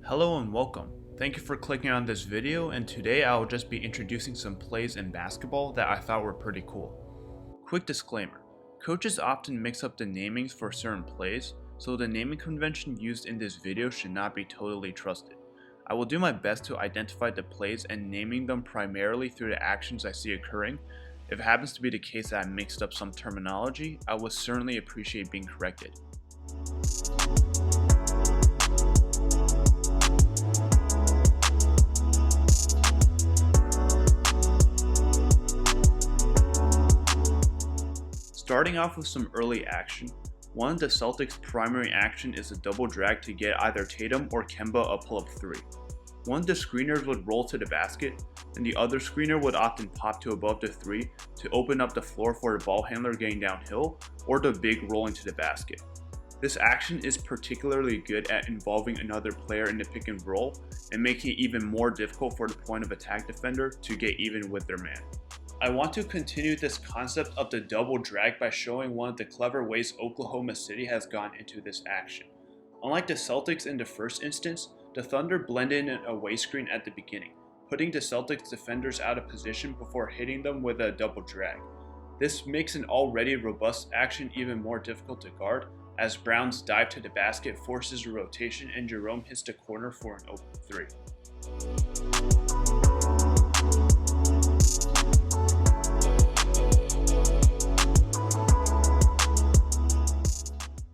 Hello and welcome. Thank you for clicking on this video, and today I will just be introducing some plays in basketball that I thought were pretty cool. Quick disclaimer, coaches often mix up the namings for certain plays, so the naming convention used in this video should not be totally trusted. I will do my best to identify the plays and naming them primarily through the actions I see occurring. If it happens to be the case that I mixed up some terminology, I would certainly appreciate being corrected. Starting off with some early action, one of the Celtics' primary action is a double drag to get either Tatum or Kemba a pull-up three. One of the screeners would roll to the basket, and the other screener would often pop to above the three to open up the floor for the ball handler getting downhill or the big rolling to the basket. This action is particularly good at involving another player in the pick and roll and making it even more difficult for the point of attack defender to get even with their man. I want to continue this concept of the double drag by showing one of the clever ways Oklahoma City has gone into this action. Unlike the Celtics in the first instance, the Thunder blended in an away screen at the beginning, putting the Celtics defenders out of position before hitting them with a double drag. This makes an already robust action even more difficult to guard, as Brown's dive to the basket forces a rotation and Jerome hits the corner for an open three.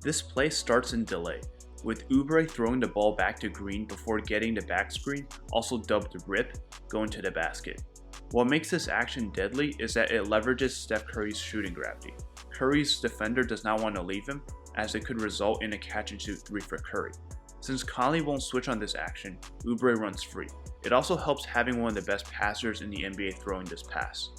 This play starts in delay, with Oubre throwing the ball back to Green before getting the back screen, also dubbed RIP, going to the basket. What makes this action deadly is that it leverages Steph Curry's shooting gravity. Curry's defender does not want to leave him, as it could result in a catch-and-shoot three for Curry. Since Conley won't switch on this action, Oubre runs free. It also helps having one of the best passers in the NBA throwing this pass.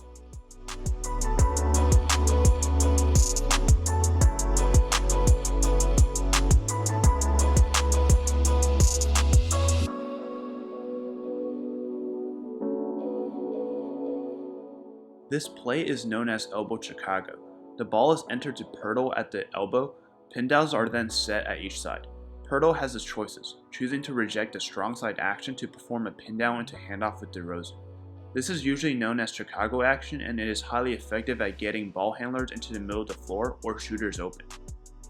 This play is known as elbow Chicago. The ball is entered to Pirtle at the elbow. Pin downs are then set at each side. Pirtle has his choices, choosing to reject a strong side action to perform a pin down into handoff with DeRozan. This is usually known as Chicago action, and it is highly effective at getting ball handlers into the middle of the floor or shooters open.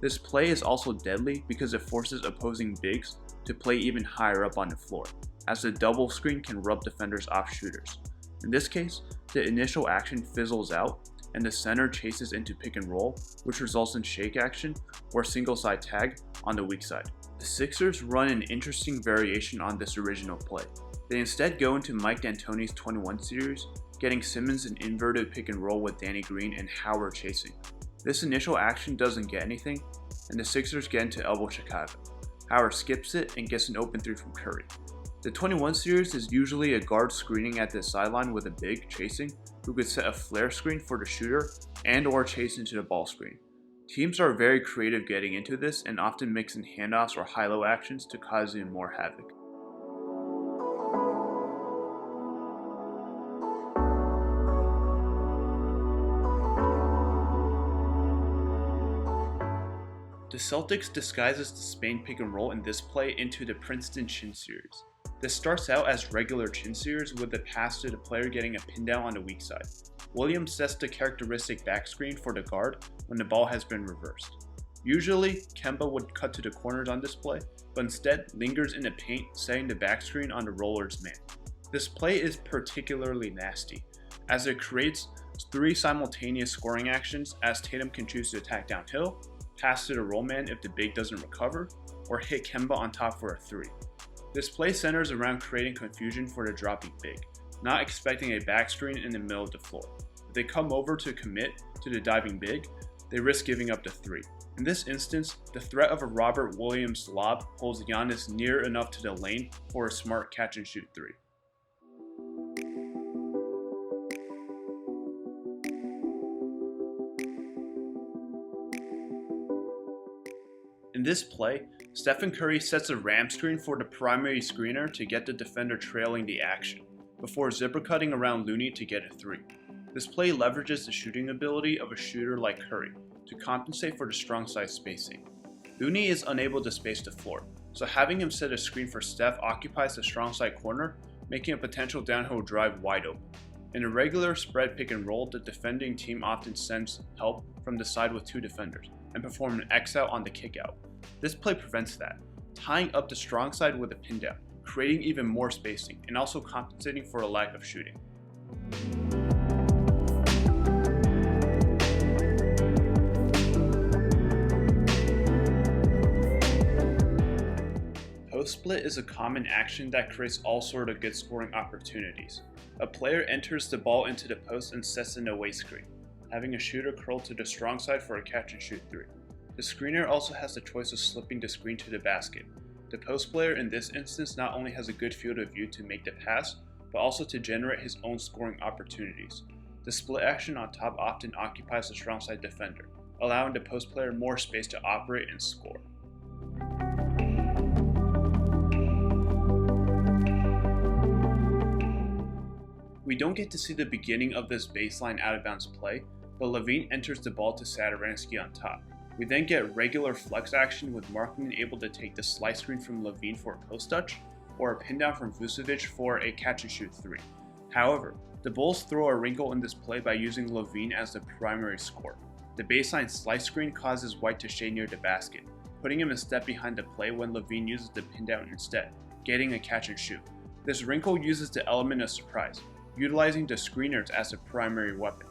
This play is also deadly because it forces opposing bigs to play even higher up on the floor, as the double screen can rub defenders off shooters. In this case, the initial action fizzles out and the center chases into pick and roll, which results in shake action or single side tag on the weak side. The Sixers run an interesting variation on this original play. They instead go into Mike D'Antoni's 21 series, getting Simmons an inverted pick and roll with Danny Green and Howard chasing. This initial action doesn't get anything, and the Sixers get into elbow Chicago. Howard skips it and gets an open three from Curry. The 21 series is usually a guard screening at the sideline with a big chasing, who could set a flare screen for the shooter and or chase into the ball screen. Teams are very creative getting into this and often mix in handoffs or high-low actions to cause even more havoc. The Celtics disguises the Spain pick and roll in this play into the Princeton Chin series. This starts out as regular chin series with the pass to the player getting a pin down on the weak side. Williams sets the characteristic back screen for the guard when the ball has been reversed. Usually, Kemba would cut to the corners on this play, but instead lingers in the paint, setting the back screen on the roller's man. This play is particularly nasty, as it creates three simultaneous scoring actions, as Tatum can choose to attack downhill, pass to the roll man if the big doesn't recover, or hit Kemba on top for a three. This play centers around creating confusion for the dropping big, not expecting a back screen in the middle of the floor. If they come over to commit to the diving big, they risk giving up the three. In this instance, the threat of a Robert Williams lob pulls Giannis near enough to the lane for a smart catch and shoot three. In this play, Stephen Curry sets a ram screen for the primary screener to get the defender trailing the action, before zipper cutting around Looney to get a three. This play leverages the shooting ability of a shooter like Curry to compensate for the strong side spacing. Looney is unable to space the floor, so having him set a screen for Steph occupies the strong side corner, making a potential downhill drive wide open. In a regular spread pick and roll, the defending team often sends help from the side with two defenders and perform an X out on the kick out. This play prevents that, tying up the strong side with a pin down, creating even more spacing and also compensating for a lack of shooting. Post split is a common action that creates all sort of good scoring opportunities. A player enters the ball into the post and sets an away screen, having a shooter curl to the strong side for a catch and shoot three. The screener also has the choice of slipping the screen to the basket. The post player in this instance not only has a good field of view to make the pass, but also to generate his own scoring opportunities. The split action on top often occupies the strong side defender, allowing the post player more space to operate and score. We don't get to see the beginning of this baseline out of bounds play, but LaVine enters the ball to Satoransky on top. We then get regular flex action with Markkanen able to take the slice screen from LaVine for a post touch, or a pin down from Vucevic for a catch and shoot three. However, the Bulls throw a wrinkle in this play by using LaVine as the primary scorer. The baseline slice screen causes White to shade near the basket, putting him a step behind the play when LaVine uses the pin down instead, getting a catch and shoot. This wrinkle uses the element of surprise, utilizing the screeners as a primary weapon.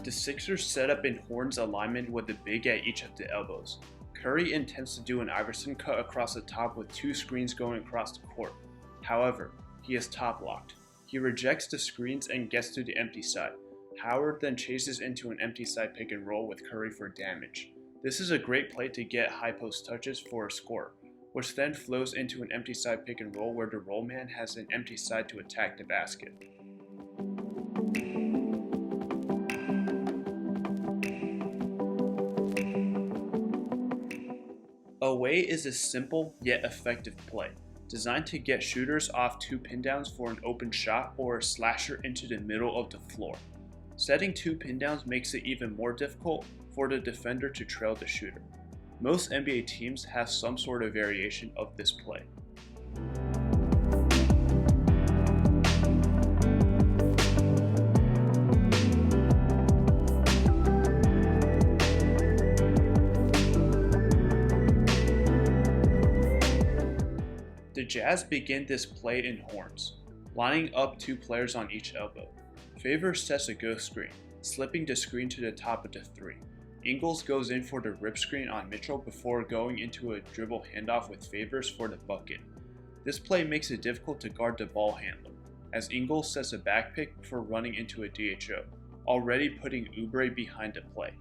The Sixers set up in Horn's alignment with the big at each of the elbows. Curry intends to do an Iverson cut across the top with two screens going across the court. However, he is top locked. He rejects the screens and gets to the empty side. Howard then chases into an empty side pick and roll with Curry for damage. This is a great play to get high post touches for a score, which then flows into an empty side pick and roll where the roll man has an empty side to attack the basket. Away is a simple yet effective play, designed to get shooters off two pin downs for an open shot or a slasher into the middle of the floor. Setting two pin downs makes it even more difficult for the defender to trail the shooter. Most NBA teams have some sort of variation of this play. The Jazz begin this play in Horns, lining up two players on each elbow. Favors sets a ghost screen, slipping the screen to the top of the three. Ingles goes in for the rip screen on Mitchell before going into a dribble handoff with Favors for the bucket. This play makes it difficult to guard the ball handler, as Ingles sets a back pick before running into a DHO, already putting Oubre behind the play.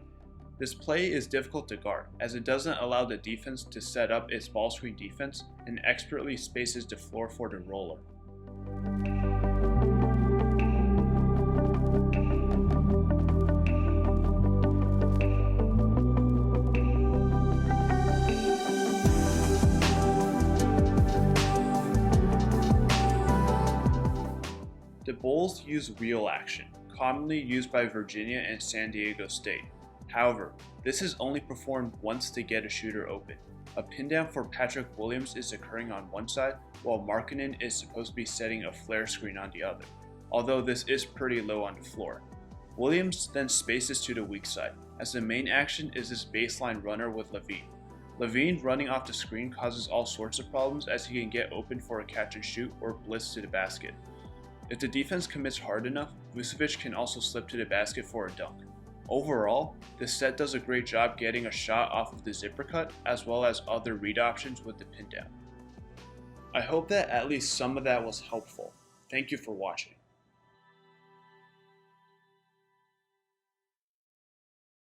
This play is difficult to guard, as it doesn't allow the defense to set up its ball screen defense and expertly spaces the floor for the roller. The Bulls use wheel action, commonly used by Virginia and San Diego State. However, this is only performed once to get a shooter open. A pin down for Patrick Williams is occurring on one side, while Markkanen is supposed to be setting a flare screen on the other, although this is pretty low on the floor. Williams then spaces to the weak side, as the main action is this baseline runner with LaVine. LaVine running off the screen causes all sorts of problems as he can get open for a catch and shoot or blitz to the basket. If the defense commits hard enough, Vucevic can also slip to the basket for a dunk. Overall, this set does a great job getting a shot off of the zipper cut as well as other read options with the pin down. I hope that at least some of that was helpful. Thank you for watching.